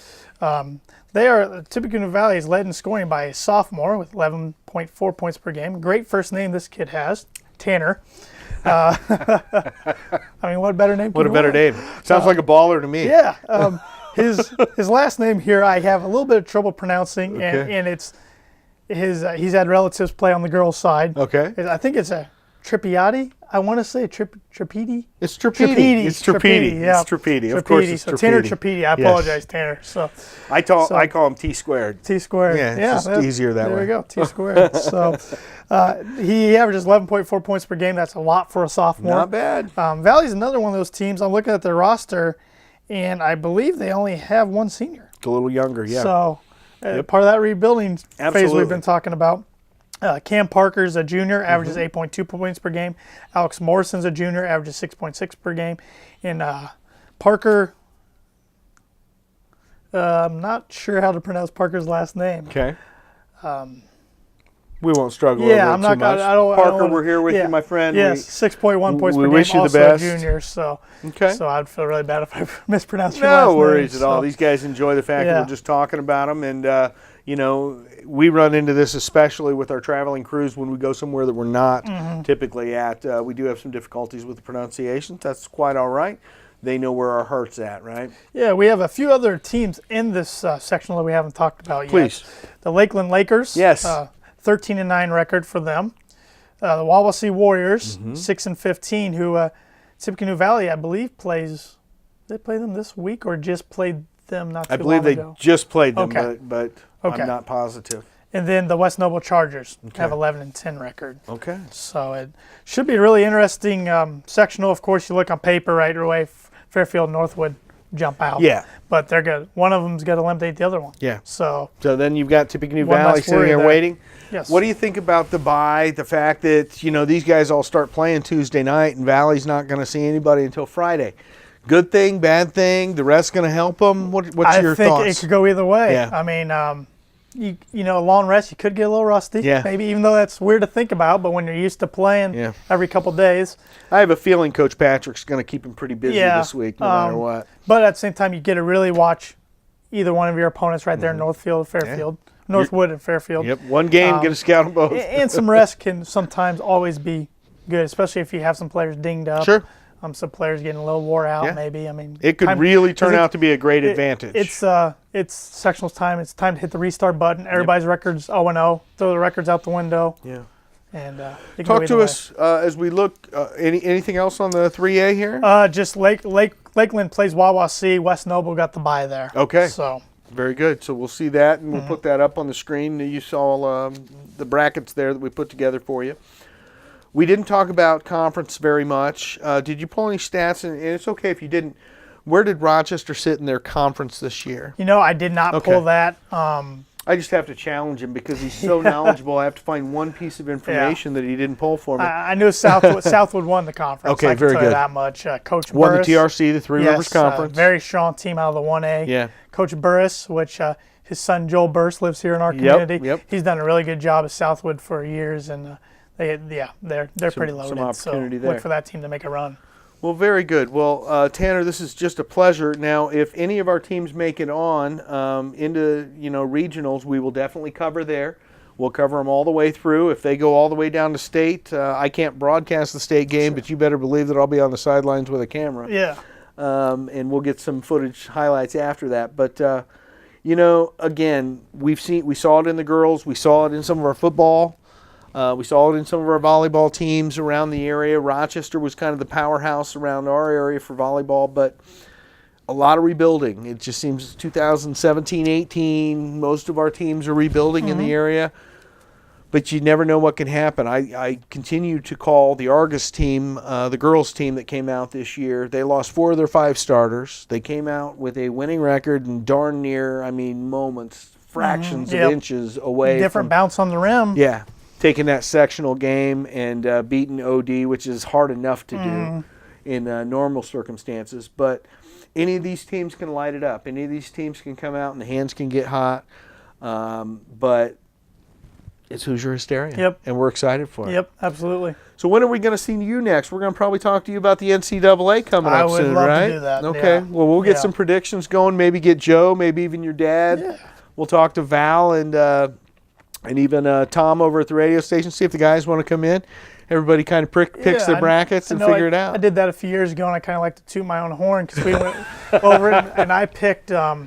Tippecanoe Valley is led in scoring by a sophomore with 11.4 points per game. Great first name this kid has, Tanner. I mean, what better name? What a better name. Sounds like a baller to me. Yeah. His last name here I have a little bit of trouble pronouncing, and it's he's had relatives play on the girls' side. Okay. I think it's a Trippiati. I want to say Tripidi. It's Tripidi. It's Tripidi. Yeah. It's Tripidi. Of course, it's so Tripidi. Tanner Tripidi. I apologize, Tanner. So I call him T squared. T squared. Yeah, it's just easier that way. There we go. T squared. So he averages 11.4 points per game. That's a lot for a sophomore. Not bad. Valley's another one of those teams. I'm looking at their roster, and I believe they only have one senior. It's a little younger, yeah. So part of that rebuilding phase we've been talking about. Cam Parker's a junior, averages 8.2 points per game. Alex Morrison's a junior, averages 6.6 per game. And Parker, I'm not sure how to pronounce Parker's last name. Okay. We won't struggle Yeah, over it I'm not too much. gonna. I don't Parker, wanna, we're here with yeah, you, my friend. Yes, 6.1 points we per wish game. you the Also best. a junior, so Okay. So I'd feel really bad if I mispronounced your last No name. worries at all. So. These guys enjoy the fact that Yeah. we're just talking about them, and you know, we run into this especially with our traveling crews when we go somewhere that we're not typically at. We do have some difficulties with the pronunciations. That's quite all right. They know where our heart's at, right? Yeah, we have a few other teams in this sectional that we haven't talked about Please. yet. The Lakeland Lakers. Yes. 13-9 record for them. The Wawasee Warriors, 6-15, who Tippecanoe Valley, I believe, plays. They play them this week or just played them not too long ago? I believe they just played them, Okay. but Okay. I'm not positive. And then the West Noble Chargers have 11-10 record. Okay. So it should be a really interesting sectional. Of course, you look on paper right away, Fairfield and Northwood jump out. Yeah. But they're good. One of them's got to eliminate the other one. Yeah. So then you've got Tippecanoe One Valley less sitting worry there there. waiting. yes. What do you think about the bye? The fact that, you know, these guys all start playing Tuesday night and Valley's not going to see anybody until Friday. Good thing, bad thing? The rest going to help them? What's your I think thoughts? it could go either way. Yeah. I mean, you know, a long rest, you could get a little rusty. Yeah. Maybe, even though that's weird to think about, but when you're used to playing Yeah. every couple days. I have a feeling Coach Patrick's going to keep him pretty busy Yeah, this week, no matter what. But at the same time, you get to really watch either one of your opponents right there in Northfield or Fairfield. Northwood and Fairfield. Yep, one game, get a scout on both. And some rest can sometimes always be good, especially if you have some players dinged up. Sure. Some players getting a little wore out, Yeah. maybe. I mean, It could really turn out to be a great advantage. It's sectionals time. It's time to hit the restart button. Everybody's records 0-0. Throw the records out the window. yeah. And it can Talk go to either us as we look. Anything else on the 3A here? way. Just Lakeland plays Wawasee. West Noble got the bye there. Okay. So Very good. So we'll see that, and we'll put that up on the screen. You saw the brackets there that we put together for you. We didn't talk about conference very much. Did you pull any stats? And it's okay if you didn't. Where did Rochester sit in their conference this year? you know, I did not Okay. pull that. I just have to challenge him because he's so knowledgeable. I have to find one piece of information that he didn't pull for me. I knew Southwood won the conference. Okay, I can very tell you good. that much. Coach Won the Burris, TRC, the Three Rivers yes, Conference. very strong team out of the 1A. Yeah. Coach Burris, which his son Joel Burris lives here in our community. Yep. He's done a really good job at Southwood for years, and they're pretty loaded. some opportunity so there. look for that team to make a run. Well, very good. Well, Tanner, this is just a pleasure. Now, if any of our teams make it on into regionals, we will definitely cover there. We'll cover them all the way through. If they go all the way down to state, I can't broadcast the state game, but you better believe that I'll be on the sidelines with a camera. Yeah. And we'll get some footage highlights after that. But again, we saw it in the girls. We saw it in some of our football. We saw it in some of our volleyball teams around the area. Rochester was kind of the powerhouse around our area for volleyball, but a lot of rebuilding. It just seems 2017-18, most of our teams are rebuilding in the area, but you never know what can happen. I continue to call the Argus team, the girls team that came out this year. They lost 4 of their 5 starters. They came out with a winning record and darn near, moments, fractions of inches away. Different bounce on the rim. Yeah. Taking that sectional game and beating OD, which is hard enough to do in normal circumstances. But any of these teams can light it up. Any of these teams can come out and the hands can get hot. But it's Hoosier Hysteria. Yep. And we're excited for it. Yep, absolutely. So when are we going to see you next? We're going to probably talk to you about the NCAA coming I up would soon, love to right? do that, Okay. yeah. Well, we'll get Yeah. some predictions going. Maybe get Joe, maybe even your dad. Yeah. We'll talk to Val and even Tom over at the radio station, see if the guys want to come in. Everybody kind of picks their brackets and figure it out. I did that a few years ago, and I kind of like to toot my own horn because we went over it, and I picked, I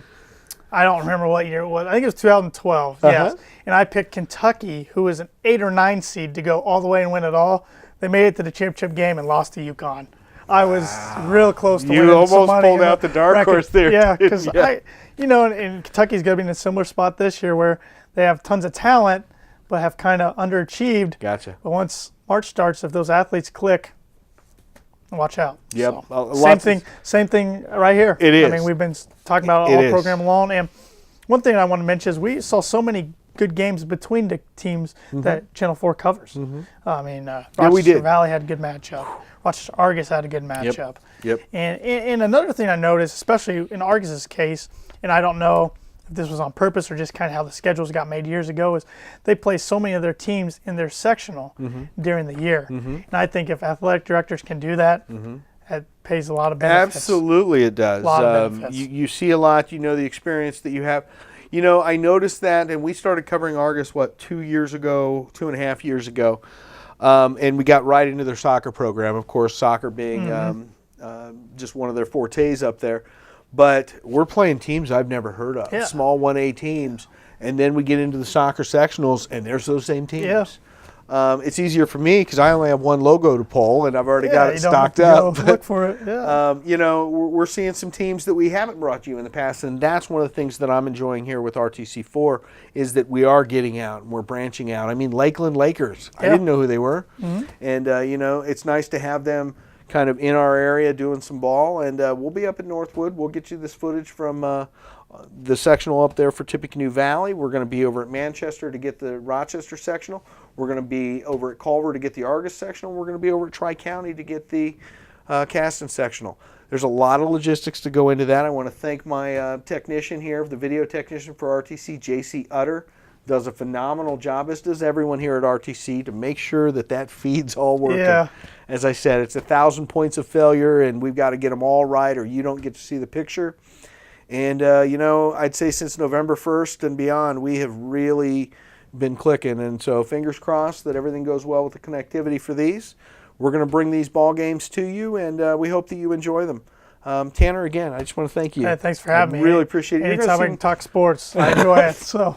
don't remember what year it was. I think it was 2012, yes. And I picked Kentucky, who was an 8 or 9 seed, to go all the way and win it all. They made it to the championship game and lost to UConn. I was real close to winning You some almost money pulled in out the dark bracket. horse there. Yeah, didn't because you? and Kentucky's going to be in a similar spot this year where they have tons of talent, but have kind of underachieved. Gotcha. But once March starts, if those athletes click, watch out. Yep. So, same thing right here. It is. I mean, we've been talking about it all program long. And one thing I want to mention is we saw so many good games between the teams that Channel 4 covers. I mean, Rochester we did. Valley had a good matchup. Rochester Argus had a good matchup. Yep. And another thing I noticed, especially in Argus's case, and I don't know if this was on purpose or just kind of how the schedules got made years ago, is they play so many of their teams in their sectional during the year. And I think if athletic directors can do that, it pays a lot of benefits. Absolutely, it does. A lot of benefits. You see a lot. You know the experience that you have. You know, I noticed that, and we started covering Argus, 2.5 years ago, and we got right into their soccer program. Of course, soccer being just one of their fortes up there. But we're playing teams I've never heard of, small 1A teams, and then we get into the soccer sectionals, and there's those same teams. Yeah. It's easier for me because I only have one logo to pull, and I've already got it you don't stocked have to up. go look for it. Yeah. You know, we're seeing some teams that we haven't brought you in the past, and that's one of the things that I'm enjoying here with RTC4 is that we are getting out and we're branching out. I mean, Lakeland Lakers, I didn't know who they were, and you know, it's nice to have them kind of in our area doing some ball, and we'll be up at Northwood. We'll get you this footage from the sectional up there for Tippecanoe Valley. We're going to be over at Manchester to get the Rochester sectional. We're going to be over at Culver to get the Argus sectional. We're going to be over at Tri-County to get the Caston sectional. There's a lot of logistics to go into that. I want to thank my technician here, the video technician for RTC, JC Utter. Does a phenomenal job, as does everyone here at RTC, to make sure that that feed's all working. Yeah. As I said, it's 1,000 points of failure, and we've got to get them all right or you don't get to see the picture. And, you know, I'd say since November 1st and beyond, we have really been clicking. And so fingers crossed that everything goes well with the connectivity for these. We're going to bring these ball games to you, and we hope that you enjoy them. Tanner, again, I just want to thank you. Hey, thanks for having me. I really appreciate it. Anytime we can talk sports, I enjoy it. So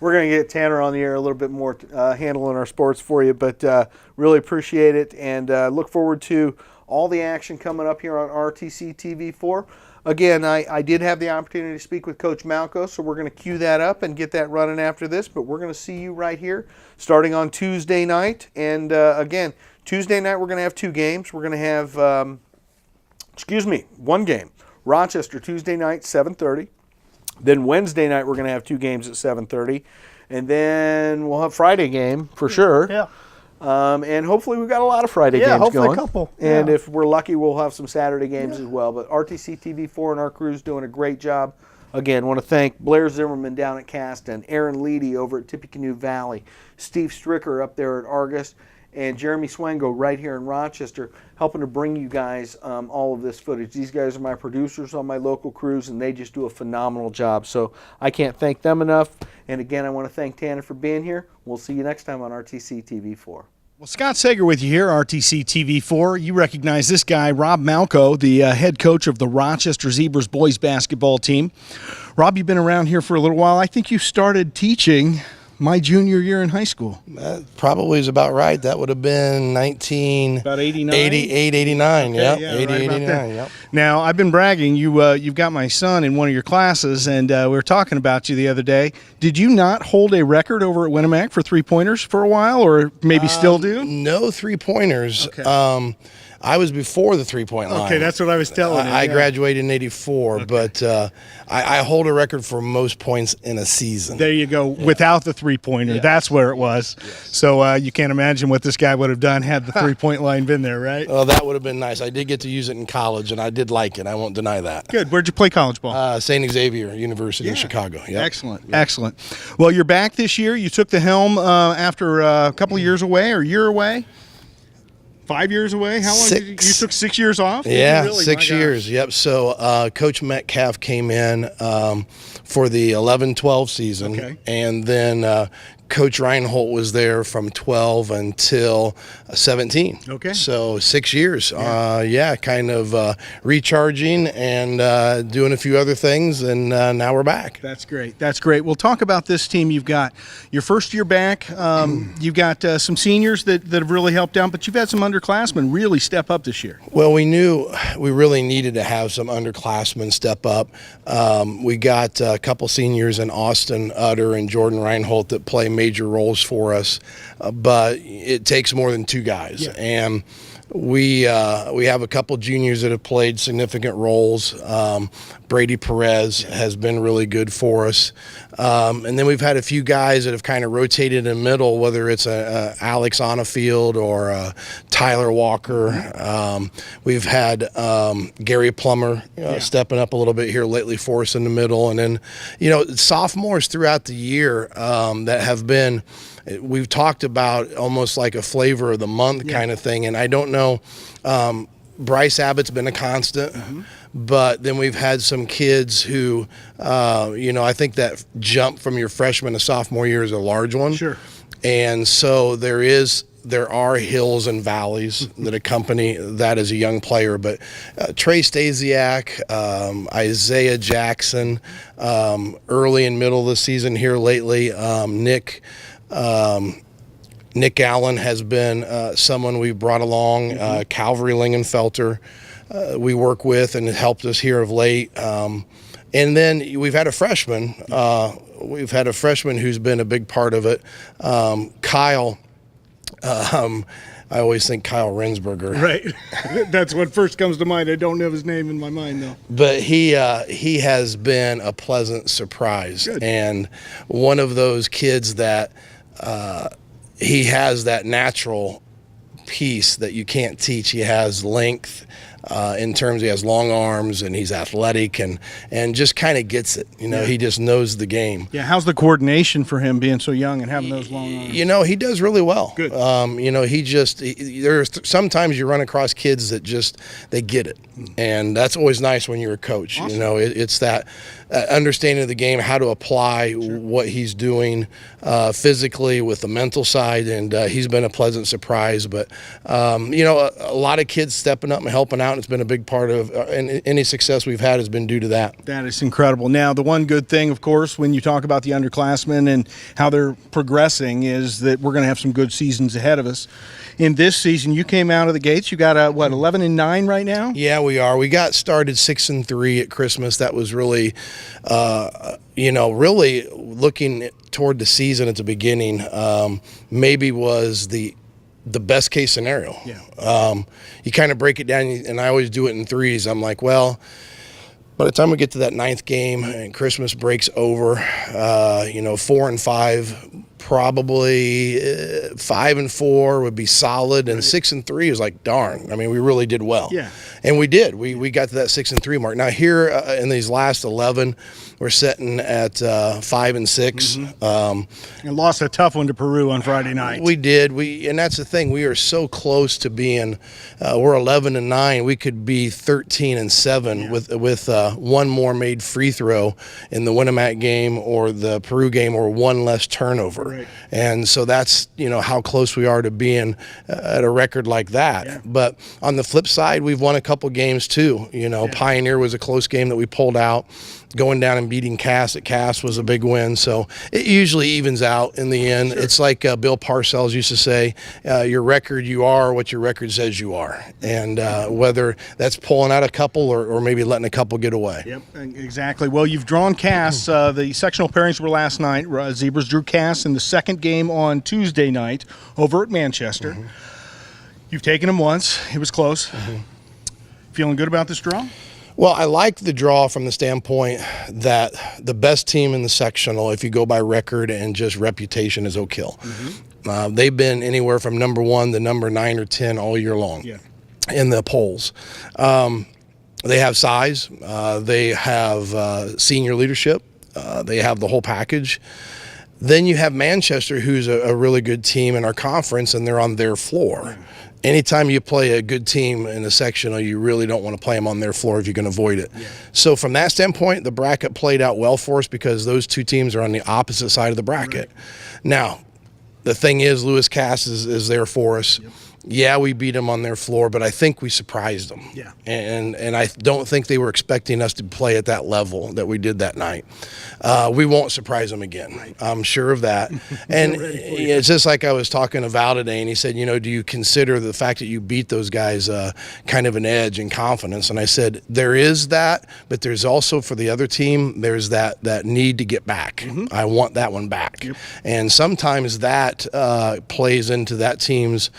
we're going to get Tanner on the air a little bit more, handling our sports for you, but really appreciate it, and look forward to all the action coming up here on RTC TV4. Again, I did have the opportunity to speak with Coach Malco, so we're going to cue that up and get that running after this, but we're going to see you right here starting on Tuesday night. And again, Tuesday night we're going to have 2 games. We're going to have, one game. Rochester Tuesday night, 7:30. Then Wednesday night we're going to have 2 games at 7:30. And then we'll have Friday game for sure. yeah. And hopefully we've got a lot of Friday games hopefully going. a couple. And if we're lucky, we'll have some Saturday games as well. But RTC TV4 and our crew's doing a great job. Again, want to thank Blair Zimmerman down at Caston, Aaron Leedy over at Tippecanoe Valley, Steve Stricker up there at Argus, and Jeremy Swango right here in Rochester, helping to bring you guys all of this footage. These guys are my producers on my local crews, and they just do a phenomenal job. So I can't thank them enough. And again, I want to thank Tanner for being here. We'll see you next time on RTC TV4. Well, Scott Sager with you here, RTC TV4. You recognize this guy, Rob Malco, the head coach of the Rochester Zebras boys basketball team. Rob, you've been around here for a little while. I think you started teaching my junior year in high school. That probably is about right. That would have been 89. About 89? 88, 89, Okay, yep. yeah, 80, right about 89, there. yep. Now, I've been bragging. You've got my son in one of your classes, and we were talking about you the other day. Did you not hold a record over at Winnemac for three-pointers for a while, or maybe still do? No three-pointers. Okay. I was before the three-point line. Okay, that's what I was telling you. I yeah. graduated in 84, but I hold a record for most points in a season. There you go. Without the three-pointer, that's where it was. Yes. So you can't imagine what this guy would have done had the three-point line been there, right? Well, that would have been nice. I did get to use it in college, and I did like it. I won't deny that. Good. Where'd you play college ball? St. Xavier University in Chicago. Yep. Excellent. Excellent. Well, you're back this year. You took the helm after a couple of years away or a year away? 5 years away? How long did you took 6 years off? Yeah, Really? 6 years. Yep. So Coach Metcalf came in for the 11-12 season. Okay. And then Coach Reinhold was there from 12 until 17. Okay. So 6 years. Kind of recharging and doing a few other things, and now we're back. That's great. That's great. We'll talk about this team. You've got your first year back. You've got some seniors that have really helped out, but you've had some underclassmen really step up this year. Well, we knew we really needed to have some underclassmen step up. We got a couple seniors in Austin Utter and Jordan Reinhold that play major roles for us, but it takes more than 2 guys. Yeah. And we have a couple juniors that have played significant roles. Brady Perez has been really good for us. And then we've had a few guys that have kind of rotated in the middle, whether it's a Alex Onafield or Tyler Walker. We've had Gary Plummer stepping up a little bit here lately for us in the middle. And then, sophomores throughout the year that have been, we've talked about almost like a flavor of the month kind of thing. And I don't know, Bryce Abbott's been a constant. But then we've had some kids who, I think that jump from your freshman to sophomore year is a large one. Sure. And so there are hills and valleys that accompany that as a young player. But Trey Stasiak, Isaiah Jackson, early and middle of the season here lately, Nick Allen has been someone we brought along, Calvary Lingenfelter. We work with and helped us here of late. And then we've had a freshman. We've had a freshman who's been a big part of it. Kyle. I always think Kyle Rensberger. Right. That's what first comes to mind. I don't have his name in my mind, though. But he has been a pleasant surprise. Good. And one of those kids that he has that natural piece that you can't teach. He has length. In terms, he has long arms and he's athletic and just kind of gets it. He just knows the game. Yeah, how's the coordination for him being so young and having those long arms? He does really well. Good. There's sometimes you run across kids that they get it, and that's always nice when you're a coach. Awesome. It's that understanding of the game, how to apply what he's doing physically with the mental side, and he's been a pleasant surprise. But a lot of kids stepping up and helping out. It's been a big part of any success we've had has been due to that. That is incredible. Now, the one good thing, of course, when you talk about the underclassmen and how they're progressing is that we're going to have some good seasons ahead of us. In this season, you came out of the gates. You got 11-9 right now? Yeah, we are. We got started 6-3 at Christmas. That was really, really looking toward the season at the beginning. Maybe was the best case scenario. Yeah. You kind of break it down, and I always do it in threes. I'm like, well, by the time we get to that 9th game and Christmas breaks over, 4-5, probably 5-4 would be solid, and 6-3 is like, darn. I mean, we really did well. Yeah. And we did. We got to that 6-3 mark. Now here in these last 11, we're sitting at 5-6. And lost a tough one to Peru on Friday night. We did. And that's the thing. We are so close to being. We're 11-9. We could be 13-7 with one more made free throw in the Winamac game or the Peru game, or one less turnover. Right. And so that's how close we are to being at a record like that. Yeah. But on the flip side, we've won a couple games too. Pioneer was a close game that we pulled out. Going down and beating Cass at Cass was a big win. So it usually evens out in the end. Sure. It's like Bill Parcells used to say, your record, you are what your record says you are. And whether that's pulling out a couple or maybe letting a couple get away. Yep, exactly. Well, you've drawn Cass. The sectional pairings were last night. Zebras drew Cass in the second game on Tuesday night over at Manchester. You've taken him once. It was close. Feeling good about this draw? Well, I like the draw from the standpoint that the best team in the sectional, if you go by record and just reputation, is Oak Hill. They've been anywhere from number 1 to number 9 or 10 all year long in the polls. They have size. They have senior leadership. They have the whole package. Then you have Manchester, who's a really good team in our conference, and they're on their floor. Anytime you play a good team in a sectional, you really don't want to play them on their floor if you can avoid it. Yeah. So from that standpoint, the bracket played out well for us because those two teams are on the opposite side of the bracket. Right. Now, the thing is, Lewis Cass is there for us. Yep. Yeah, we beat them on their floor, but I think we surprised them. Yeah. And I don't think they were expecting us to play at that level that we did that night. We won't surprise them again. Right. I'm sure of that. And it's just like I was talking to Val today, and he said, do you consider the fact that you beat those guys kind of an edge and confidence? And I said, there is that, but there's also for the other team, there's that need to get back. I want that one back. Yep. And sometimes that plays into that team's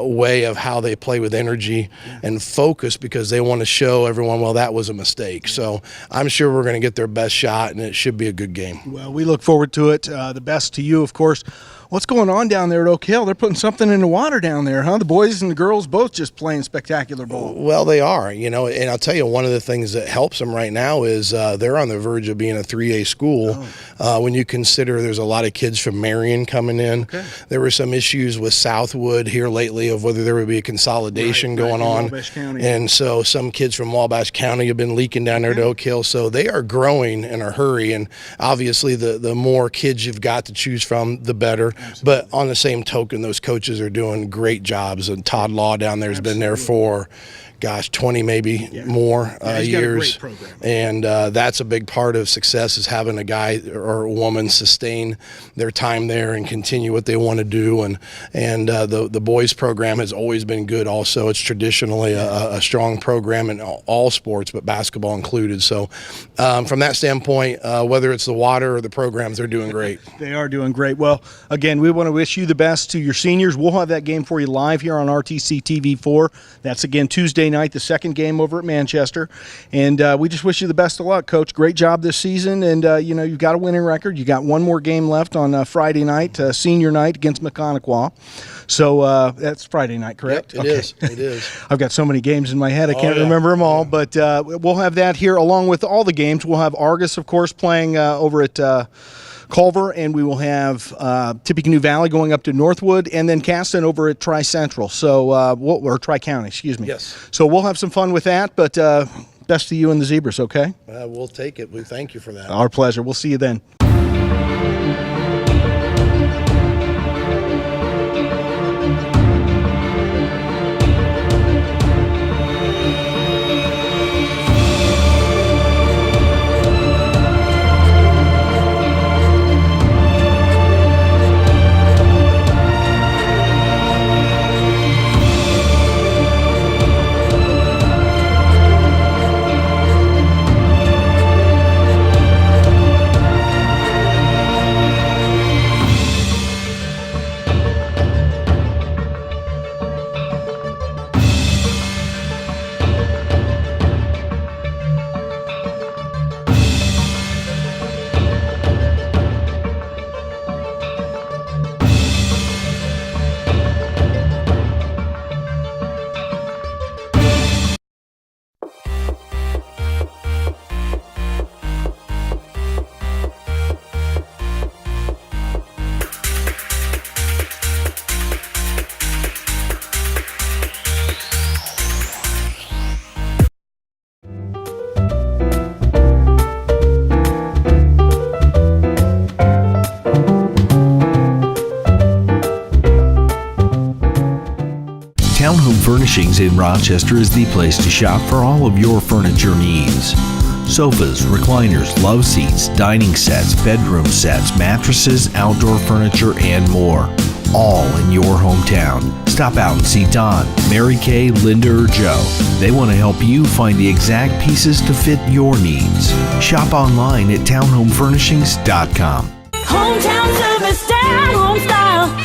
way of how they play with energy and focus, because they want to show everyone, well, that was a mistake. So I'm sure we're going to get their best shot, and it should be a good game. Well, we look forward to it. The best to you, of course. What's going on down there at Oak Hill? They're putting something in the water down there, huh? The boys and the girls both just playing spectacular ball. Well, they are, and I'll tell you, one of the things that helps them right now is they're on the verge of being a 3A school. When you consider there's a lot of kids from Marion coming in. Okay. There were some issues with Southwood here lately of whether there would be a consolidation going on. Wabash County. And so some kids from Wabash County have been leaking down there to Oak Hill. So they are growing in a hurry, and obviously the more kids you've got to choose from, the better. Absolutely. But on the same token, those coaches are doing great jobs, and Todd Law down there has been there for 20 maybe more years. And that's a big part of success, is having a guy or a woman sustain their time there and continue what they want to do. And the boys program has always been good also. It's traditionally a strong program in all sports, but basketball included. So from that standpoint, whether it's the water or the programs, they're doing great. They are doing great. Well, again, we want to wish you the best to your seniors. We'll have that game for you live here on RTC TV4. That's again Tuesday night, the second game over at Manchester. And we just wish you the best of luck, Coach. Great job this season. And, you've got a winning record. You got one more game left on Friday night, senior night against Mechaniqua. So that's Friday night, correct? Yep, it is. I've got so many games in my head, I can't remember them all. But we'll have that here along with all the games. We'll have Argus, of course, playing over at Culver, and we will have Tippecanoe Valley going up to Northwood, and then Caston over at Tri-Central, or Tri-County, excuse me. Yes. So we'll have some fun with that, but best to you and the Zebras, okay? We'll take it. We thank you for that. Our pleasure. We'll see you then. Townhome Furnishings in Rochester is the place to shop for all of your furniture needs. Sofas, recliners, love seats, dining sets, bedroom sets, mattresses, outdoor furniture, and more. All in your hometown. Stop out and see Don, Mary Kay, Linda, or Joe. They want to help you find the exact pieces to fit your needs. Shop online at townhomefurnishings.com. Hometown service, down home style.